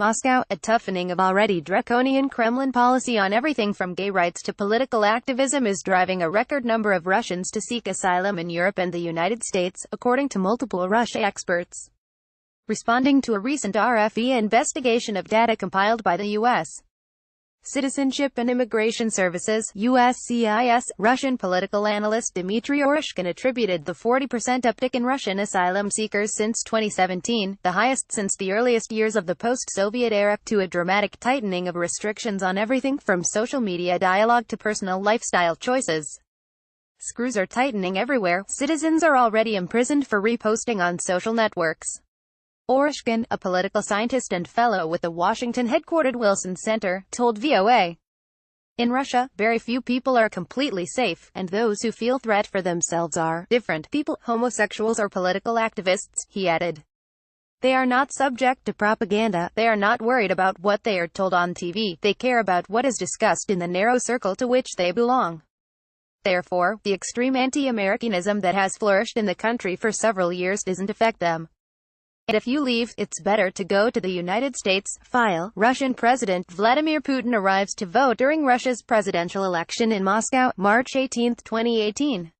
Moscow, a toughening of already draconian Kremlin policy on everything from gay rights to political activism is driving a record number of Russians to seek asylum in Europe and the United States, according to multiple Russia experts. Responding to a recent RFE investigation of data compiled by the U.S. Citizenship and Immigration Services (USCIS), Russian political analyst Dmitry Oreshkin attributed the 40% uptick in Russian asylum seekers since 2017, the highest since the earliest years of the post-Soviet era, to a dramatic tightening of restrictions on everything from social media dialogue to personal lifestyle choices. Screws are tightening everywhere. Citizens are already imprisoned for reposting on social networks. Oreshkin, a political scientist and fellow with the Washington-headquartered Wilson Center, told VOA. In Russia, very few people are completely safe, and those who feel threat for themselves are different people, homosexuals or political activists, he added. They are not subject to propaganda, they are not worried about what they are told on TV, they care about what is discussed in the narrow circle to which they belong. Therefore, the extreme anti-Americanism that has flourished in the country for several years doesn't affect them. And if you leave, it's better to go to the United States. File. Russian President Vladimir Putin arrives to vote during Russia's presidential election in Moscow, March 18, 2018.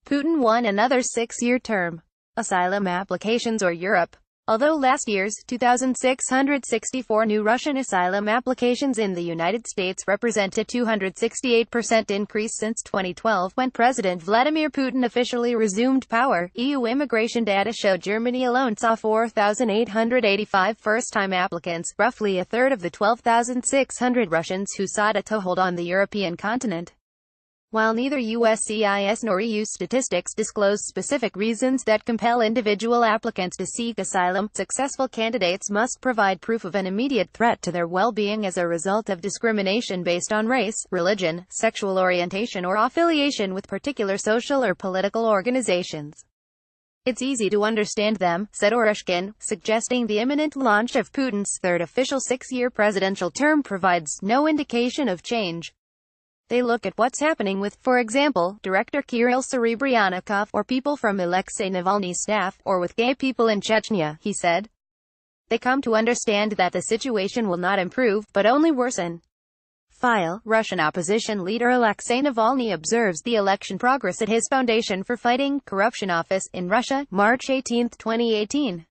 Putin won another 6-year term. Asylum applications or Europe. Although last year's 2,664 new Russian asylum applications in the United States represent a 268% increase since 2012, when President Vladimir Putin officially resumed power, EU immigration data showed Germany alone saw 4,885 first-time applicants, roughly a third of the 12,600 Russians who sought a toehold on the European continent. While neither USCIS nor EU statistics disclose specific reasons that compel individual applicants to seek asylum, successful candidates must provide proof of an immediate threat to their well-being as a result of discrimination based on race, religion, sexual orientation or affiliation with particular social or political organizations. It's easy to understand them, said Oreshkin, suggesting the imminent launch of Putin's third official 6-year presidential term provides no indication of change. They look at what's happening with, for example, director Kirill Serebryakov, or people from Alexei Navalny's staff, or with gay people in Chechnya, he said. They come to understand that the situation will not improve, but only worsen. File. Russian opposition leader Alexei Navalny observes the election progress at his Foundation for Fighting Corruption office, in Russia, March 18, 2018.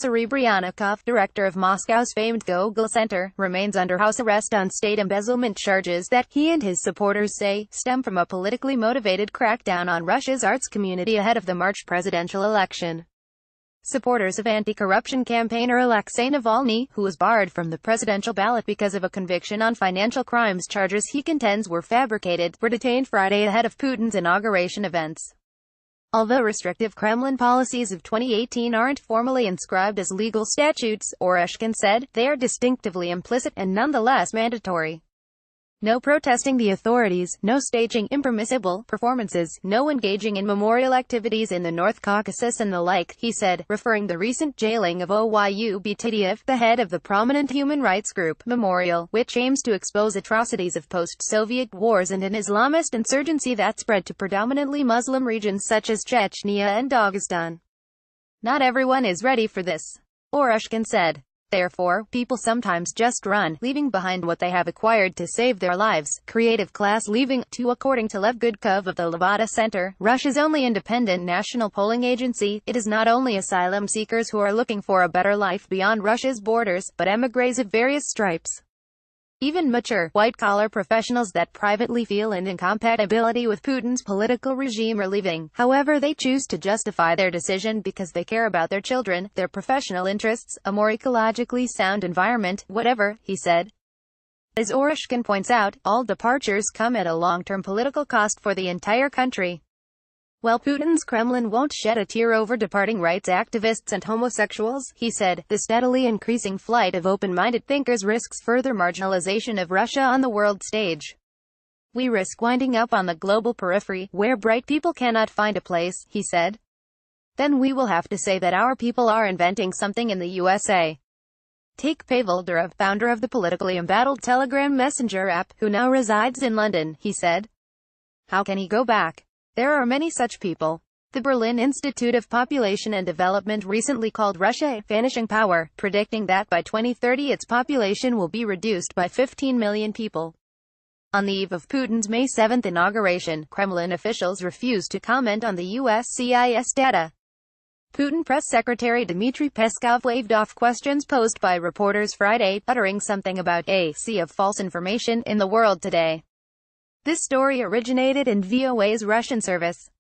Serebryakov, director of Moscow's famed Gogol Center, remains under house arrest on state embezzlement charges that, he and his supporters say, stem from a politically motivated crackdown on Russia's arts community ahead of the March presidential election. Supporters of anti-corruption campaigner Alexei Navalny, who was barred from the presidential ballot because of a conviction on financial crimes charges he contends were fabricated, were detained Friday ahead of Putin's inauguration events. Although restrictive Kremlin policies of 2018 aren't formally inscribed as legal statutes, Oreshkin said, they are distinctively implicit, and nonetheless mandatory. No protesting the authorities, no staging impermissible performances, no engaging in memorial activities in the North Caucasus and the like, he said, referring the recent jailing of Oyub Titiev, the head of the prominent human rights group, Memorial, which aims to expose atrocities of post-Soviet wars and an Islamist insurgency that spread to predominantly Muslim regions such as Chechnya and Dagestan. Not everyone is ready for this, Oreshkin said. Therefore, people sometimes just run, leaving behind what they have acquired to save their lives. Creative class leaving, too, according to Lev Gudkov of the Levada Center, Russia's only independent national polling agency. It is not only asylum seekers who are looking for a better life beyond Russia's borders, but émigrés of various stripes. Even mature, white-collar professionals that privately feel an incompatibility with Putin's political regime are leaving. However, they choose to justify their decision because they care about their children, their professional interests, a more ecologically sound environment, whatever, he said. As Oreshkin points out, all departures come at a long-term political cost for the entire country. While Putin's Kremlin won't shed a tear over departing rights activists and homosexuals, he said, the steadily increasing flight of open-minded thinkers risks further marginalization of Russia on the world stage. We risk winding up on the global periphery, where bright people cannot find a place, he said. Then we will have to say that our people are inventing something in the USA. Take Pavel Durov, founder of the politically embattled Telegram messenger app, who now resides in London, he said. How can he go back? There are many such people. The Berlin Institute of Population and Development recently called Russia a vanishing power, predicting that by 2030 its population will be reduced by 15 million people. On the eve of Putin's May 7 inauguration, Kremlin officials refused to comment on the U.S. CIS data. Putin Press Secretary Dmitry Peskov waved off questions posed by reporters Friday, uttering something about a sea of false information in the world today. This story originated in VOA's Russian service.